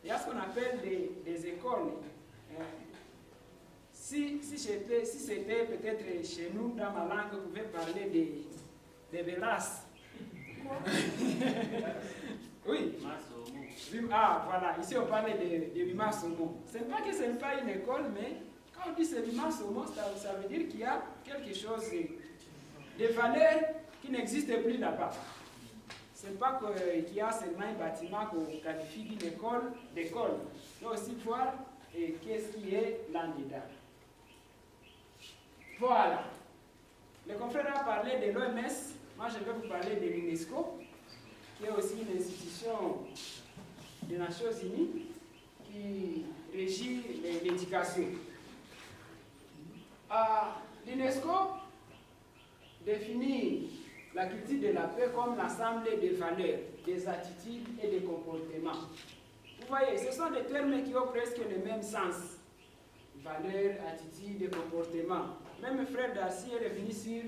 Il y a ce qu'on appelle des écoles. Si c'était peut-être chez nous, dans ma langue, vous pouvez parler des velas. Oui. Ah, voilà. Ici, on parle de Bimasomo. Ce n'est pas que ce n'est pas une école, mais quand on dit c'est Bimasomo, ça veut dire qu'il y a quelque chose, des valeurs qui n'existent plus là-bas. Ce n'est pas qu'il y a seulement un bâtiment qu'on qualifie d'une école d'école. Il faut aussi voir qu'est-ce qui est là-dedans. Voilà. Le confrère a parlé de l'OMS. Moi, je vais vous parler de l'UNESCO, qui est aussi une institution des Nations Unies qui régit l'éducation. L'UNESCO définit la culture de la paix comme l'ensemble des valeurs, des attitudes et des comportements. Vous voyez, ce sont des termes qui ont presque le même sens. Valeurs, attitudes et comportements. Même Frère Darcy est revenu sur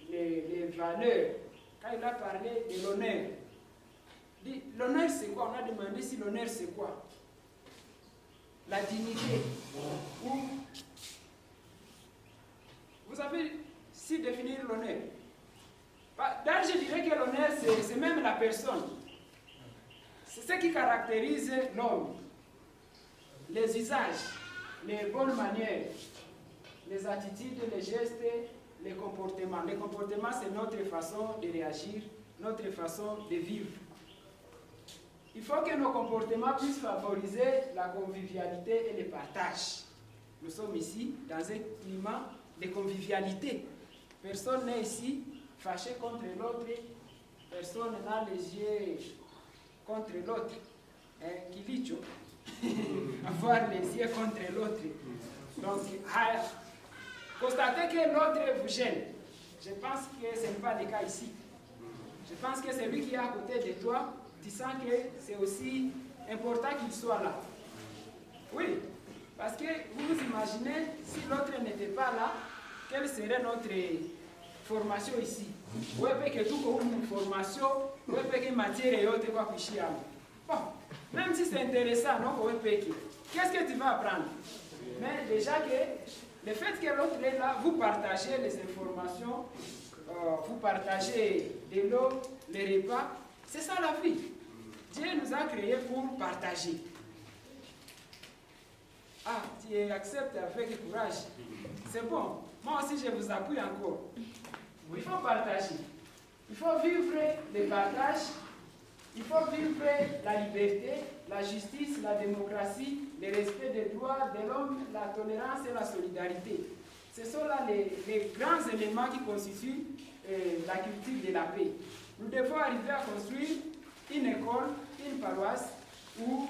les valeurs. Quand il a parlé de l'honneur, l'honneur c'est quoi? On a demandé si l'honneur c'est quoi? La dignité. Ou, vous savez si définir l'honneur? D'ailleurs, je dirais que l'honneur c'est même la personne. C'est ce qui caractérise l'homme. Les usages, les bonnes manières, les attitudes, les gestes, les comportements. Les comportements, c'est notre façon de réagir, notre façon de vivre. Il faut que nos comportements puissent favoriser la convivialité et le partage. Nous sommes ici dans un climat de convivialité. Personne n'est ici fâché contre l'autre, personne n'a les yeux contre l'autre. Kilicho, avoir les yeux contre l'autre. Donc, constatez que l'autre vous gêne. Je pense que ce n'est pas le cas ici. Je pense que celui qui est à côté de toi, tu sens que c'est aussi important qu'il soit là. Oui, parce que vous vous imaginez, si l'autre n'était pas là, quelle serait notre formation ici? Vous voyez que tout comme une formation, vous voyez que matière et autres quoi fichier. Bon, même si c'est intéressant, non, vous voyez qu'est-ce que tu vas apprendre? Mais déjà que le fait que l'autre est là, vous partagez les informations, vous partagez de l'eau, les repas, c'est ça la vie. Dieu nous a créés pour partager. Ah, tu acceptes avec courage. C'est bon. Moi aussi, je vous appuie encore. Il faut partager. Il faut vivre le partage. Il faut vivre la liberté, la justice, la démocratie, le respect des droits de l'homme, la tolérance et la solidarité. Ce sont là les grands éléments qui constituent la culture de la paix. Nous devons arriver à construire une école, une paroisse où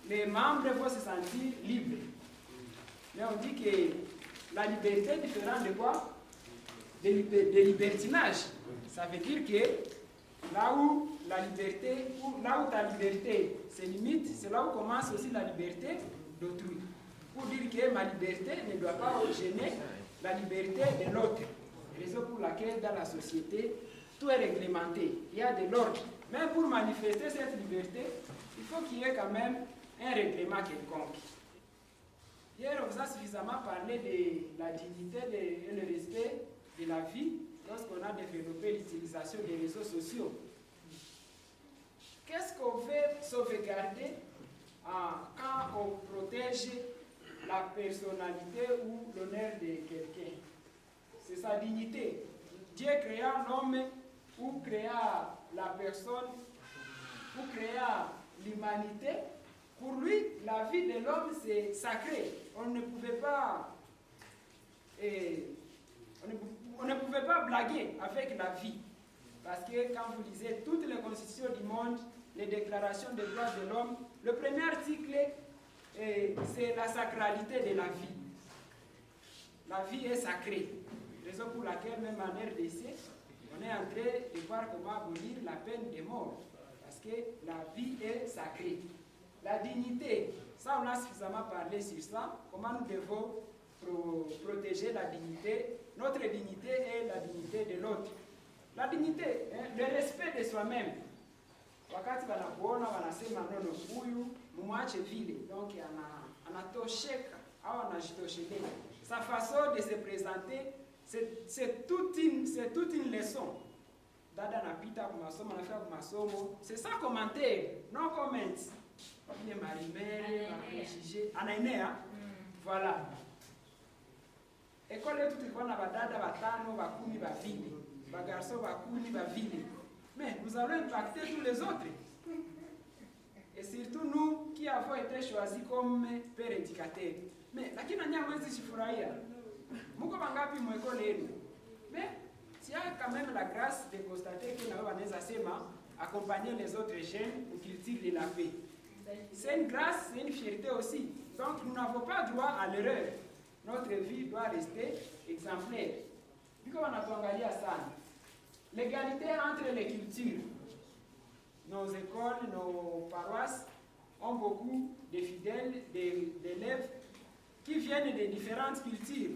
les membres vont se sentir libres. Mais on dit que la liberté est différente de quoi? De libertinage. Ça veut dire que là où la liberté, là où ta liberté se limite, c'est là où commence aussi la liberté d'autrui. Pour dire que ma liberté ne doit pas gêner la liberté de l'autre. Raison pour laquelle dans la société, tout est réglementé. Il y a de l'ordre. Mais pour manifester cette liberté, il faut qu'il y ait quand même un règlement quelconque. Hier, on vous a suffisamment parlé de la dignité et le respect de la vie lorsqu'on a développé l'utilisation des réseaux sociaux. Qu'est-ce qu'on veut sauvegarder quand on protège la personnalité ou l'honneur de quelqu'un? C'est sa dignité. Dieu créa l'homme ou créa la personne ou créa l'humanité. Pour lui, la vie de l'homme, c'est sacré. On ne pouvait pas blaguer avec la vie. Parce que quand vous lisez toutes les constitutions du monde, les déclarations des droits de l'homme, le premier article, c'est la sacralité de la vie. La vie est sacrée. Raison pour laquelle, même en RDC, on est en train de voir comment abolir la peine de mort. Parce que la vie est sacrée. La dignité, ça on a suffisamment parlé sur ça, comment nous devons protéger la dignité notre dignité et la dignité de l'autre. La dignité, le respect de soi-même. Wakati wanakuona wanasema nono huyu mumwache vile, donc anatosheka au anajitoshelea. Sa façon de se présenter, c'est toute une leçon. Dada anapita kwa masomo, anafika kwa masomo, c'est ça commentaire, no comment. Ile marimere, anajije, anaenea. Voilà. École yetu tulikuwa na badada batano, bakumi, bavile. Bagarçons, bakumi, bavile. Mais nous allons impacter tous les autres. Et surtout nous qui avons été choisis comme père éducateur. Mais lakini nani amwezi sifurahia? Muko bangapi mwekole yenu? Mais il y a quand même la grâce de constater que nous allons accompagner les autres jeunes au culture de la paix. C'est une grâce, c'est une fierté aussi. Donc nous n'avons pas droit à l'erreur. Notre vie doit rester exemplaire. Biko wanatuangalia sana. L'égalité entre les cultures. Nos écoles, nos paroisses ont beaucoup de fidèles, d'élèves qui viennent de différentes cultures.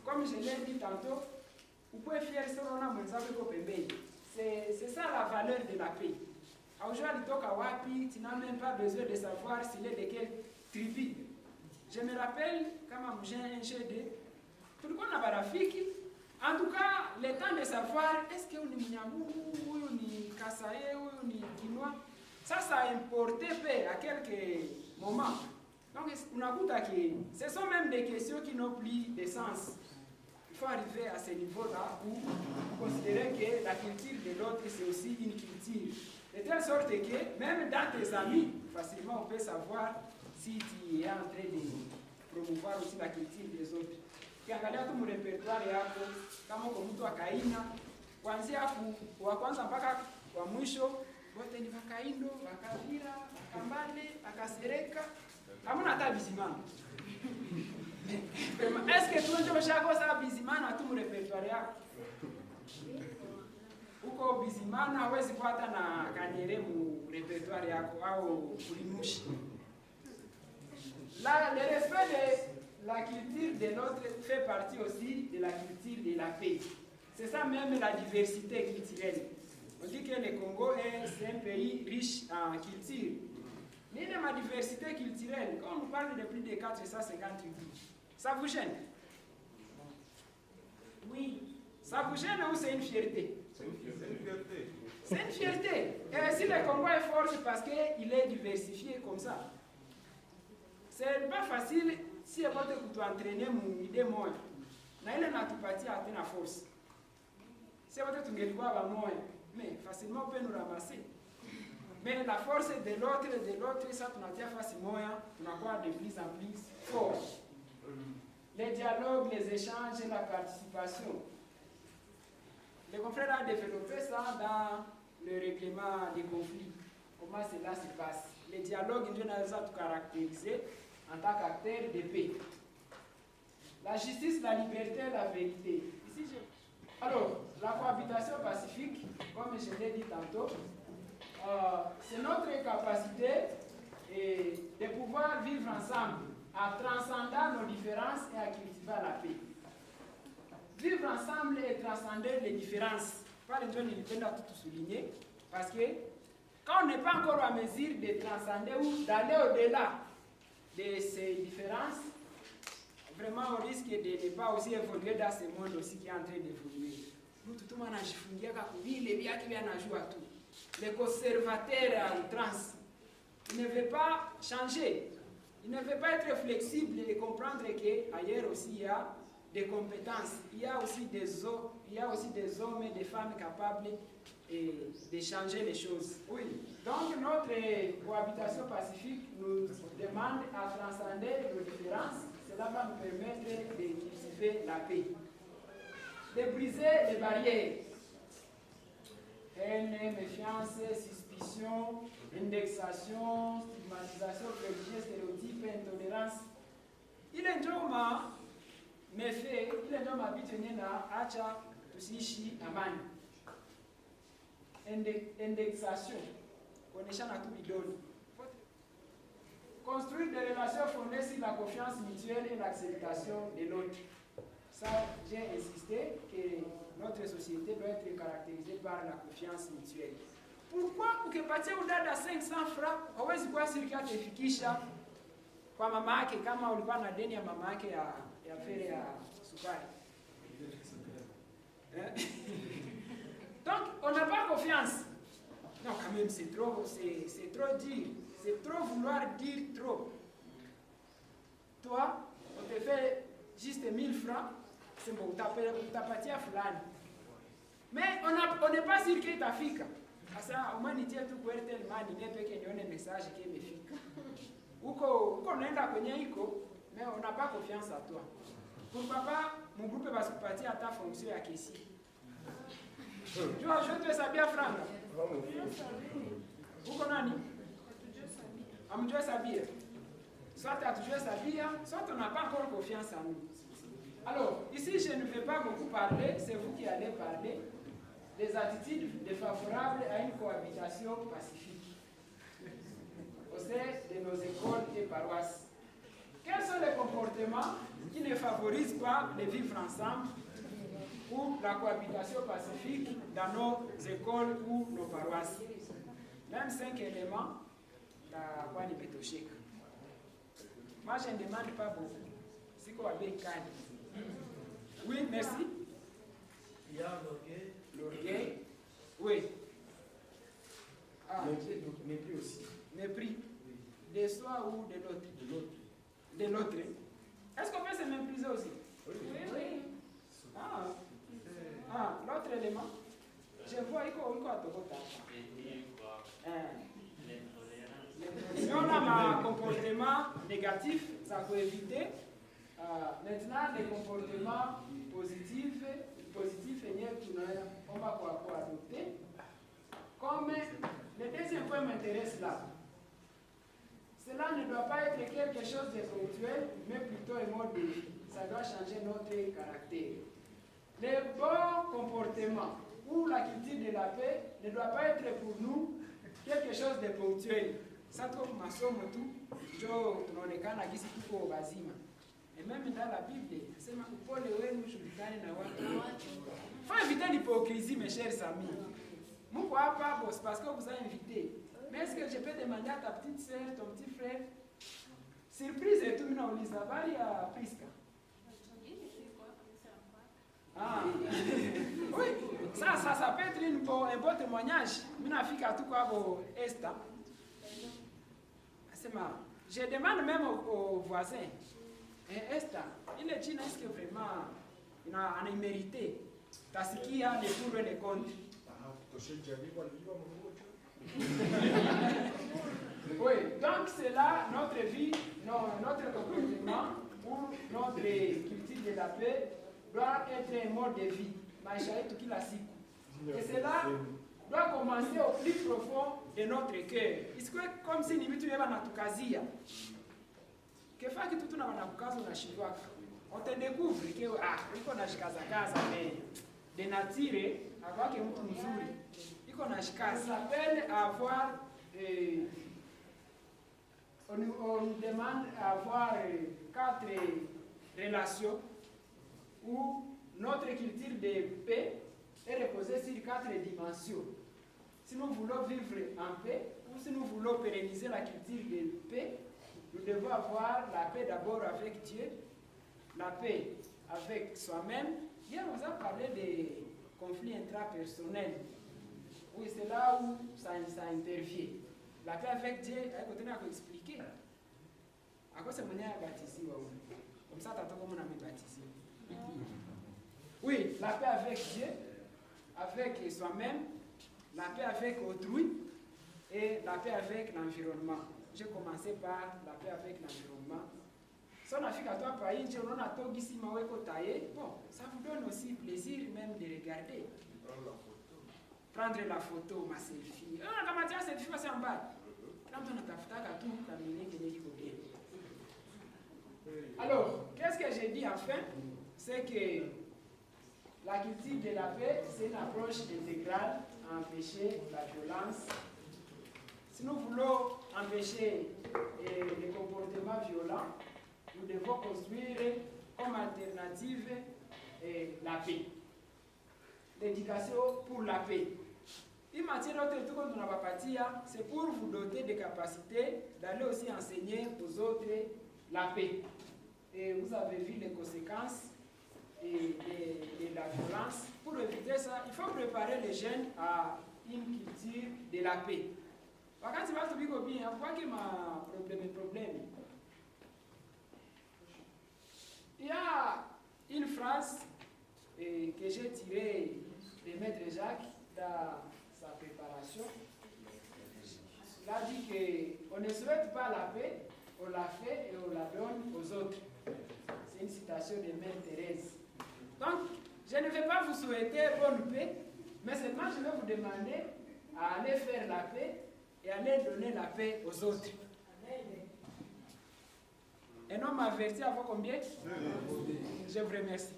Comme je l'ai dit tantôt, vous pouvez faire ce qu'on a. C'est ça la valeur de la paix. Aujourd'hui, tu n'as même pas besoin de savoir s'il est de quelle tribu. Je me rappelle, quand j'ai un GD, tout le monde a barafiki. En tout cas, le temps de savoir, est-ce que ni Mnyambu, ou ni Kasaye, ou ni Kinois, ça a importé à quelques moments. Donc, on a vu que ce sont même des questions qui n'ont plus de sens. Il faut arriver à ce niveau-là où considérer que la culture de l'autre, c'est aussi une culture. De telle sorte que, même dans tes amis, facilement on peut savoir si tu es en train de promouvoir aussi la culture des autres. Ukiangalia tu mrepertoire yako, kama uko mtu akaina, kuanzia wa kwanza mpaka wa mwisho, wote ni Wakaindo, Wakavira, Wakambale, Wakasereka, hamuna hata Bizimana. Est-ce que tu ndio ushakosa Bizimana tu mrepertoire yako? Uko Bizimana hawezi kupata na Kanyere mu repertoire yako au Kulimushi. Le respect de la culture de l'autre fait partie aussi de la culture de la paix. C'est ça même la diversité culturelle. On dit que le Congo est un pays riche en culture. Mais dans la diversité culturelle, quand on parle de plus de 450 tribus, ça vous gêne? Oui. Ça vous gêne ou c'est une fierté? C'est une fierté. C'est une fierté. Et si le Congo est fort, c'est parce qu'il est diversifié comme ça. C'est pas facile si vous entraîner mon idée moi. Na ile natupatia atena force. Si vous tungelikuwa ba moya, mais facilement on peut nous ramasser. Mais la force de l'autre, ça tunatia face moya, tunakuwa de plus en plus fort. Les dialogues, les échanges et la participation. Le confrère a développé ça dans le règlement des conflits. Comment cela se passe? Les dialogues, nous avons caractérisé en tant qu'acteur de paix. La justice, la liberté, la vérité. Alors, la cohabitation pacifique, comme je l'ai dit tantôt, c'est notre capacité de pouvoir vivre ensemble en transcendant nos différences et en cultivant la paix. Vivre ensemble et transcender les différences. Pas les gens qui peuvent tout souligner, parce que quand on n'est pas encore à mesure de transcender ou d'aller au-delà de ces différences, vraiment on risque de ne pas aussi évoluer dans ce monde aussi qui est en train d'évoluer. Nous, tout le monde a jifungia kakubile, bien qu'il y en a joué à tout. Les conservateurs à outrance, il ne veut pas changer. Il ne veut pas être flexible et comprendre qu'ailleurs aussi il y a des compétences, il y a aussi des hommes et des femmes capables de changer les choses. Oui. Donc notre cohabitation pacifique nous demande à transcender nos différences. Cela va nous permettre de cultiver la paix. De briser les barrières. Haine, méfiance, suspicion, indexation, stigmatisation, préjugés, stéréotypes, intolérance. Il est njoma mefe, il est njoma bitwenye na acha tusiishi amani. Indexation, koneshana tu bidoni. Construire des relations fondées sur la confiance mutuelle et l'acceptation de l'autre. Ça, j'ai insisté que notre société doit être caractérisée par la confiance mutuelle. Pourquoi ukipatia udada 500 francs hawezi kuwa sirika tefikisha kwa mama yake kama ulikuwa na deni ya mama yake ya fere ya sukari? Donc, on n'a pas confiance. Non, quand même, c'est trop dire. C'est trop vouloir dire trop. Toi, on te fait juste 1000 francs, c'est bon, utapatia fulani. Mais on n'est pas sûr que itafika. Sasa umanitie tu kwa Airtel Money nipe nione message qui imefika. Uko naenda kwenye iko, mais on n'a pas confiance à toi. Pourquoi pas mon groupe va se partir à ta fonction à Kessi. Je te sabia franga. Uko nani? Amjua sabia. Soit tu as toujours sabia, soit on n'a pas encore confiance en nous. Alors, ici je ne vais pas beaucoup parler, c'est vous qui allez parler des attitudes défavorables à une cohabitation pacifique au sein de nos écoles et paroisses. Quels sont les comportements qui ne favorisent pas le vivre ensemble ou la cohabitation pacifique dans nos écoles ou nos paroisses? Même 5 éléments, la Pétochek. Moi, je ne demande pas beaucoup. C'est quoi avec Kani? Oui, merci. Il y a l'orgueil. L'orgueil. Oui. Ah, Mépris aussi. mépris. De soi ou de l'autre? De l'autre. De l'autre. Est-ce qu'on peut se mépriser aussi? Oui. Ah, l'autre élément? Je vois à Togota. Si on a un comportement négatif, ça peut éviter. Maintenant, les comportements positifs, on va quoi adopter. Comme le deuxième point m'intéresse là. Cela ne doit pas être quelque chose de ponctuel, mais plutôt un mode de vie. Ça doit changer notre caractère. Le bon comportement ou la culture de la paix ne doit pas être pour nous quelque chose de ponctuel. Ça trouve masomo tu, jo tunaonekana gisi tuko wazima. Et même dans la Bible, c'est ma upole wenu shulikane na watu. Faut éviter l'hypocrisie, mes chers amis. Mouko hapa boss parce que vous avez invité. Mais est-ce que je peux demander à ta petite sœur, ton petit frère, surprise et tout, mina uliza habari ya Priska? Ah. Oui, ça peut être un beau témoignage. Mina fika tu kwa bo Esther. Je demande même aux voisins, Esther, il est dit est-ce que vraiment il a mérité tasikia les pour les comptes? Oui, donc c'est là notre vie, notre comportement ou notre culture de la paix doit être un mode de vie. Et cela doit commencer au plus profond de notre cœur. C'est comme si nous étions dans tukazia. Que fait que tout na kukaza unashindwa. On te découvre que iko na shikaza kaza mais de nature avec mtu mzuri. Iko na shikaza. Ça s'appelle avoir on nous demande d'avoir 4 relations où notre culture de paix est reposée sur 4 dimensions. Si nous voulons vivre en paix, ou si nous voulons pérenniser la culture de paix, nous devons avoir la paix d'abord avec Dieu, la paix avec soi-même. Hier, on a parlé des conflits intrapersonnels. Oui, c'est là où ça intervient. La paix avec Dieu, elle continue à expliquer. À quoi c'est mon baptisé? Comme ça, t'attends comment on a baptisé. Oui, la paix avec Dieu, avec soi-même, la paix avec autrui et la paix avec l'environnement. J'ai commencé par la paix avec l'environnement. Si on a fait à toi, on a tout ici, bon, ça vous donne aussi plaisir même de regarder. Prendre la photo, ma selfie. Quand on a selfie, c'est en bas. Quand on a tafuta tout, alors, qu'est-ce que j'ai dit enfin? C'est que la culture de la paix, c'est une approche intégrale à empêcher la violence. Si nous voulons empêcher les comportements violents, nous devons construire comme alternative la paix. L'éducation pour la paix. Une matière d'autre, tout comme on va partir, c'est pour vous doter de capacités d'aller aussi enseigner aux autres la paix. Et vous avez vu les conséquences de la violence. Pour éviter ça, il faut préparer les jeunes à une culture de la paix. Par contre, tu vas te dire bien, quoi que ma problème. Il y a une phrase que j'ai tirée de Maître Jacques dans sa préparation. Il a dit qu'on ne souhaite pas la paix, on la fait et on la donne aux autres. C'est une citation de Mère Thérèse. Donc, je ne vais pas vous souhaiter bonne paix, mais seulement je vais vous demander à aller faire la paix et aller donner la paix aux autres. Un homme averti avant combien? Je vous remercie.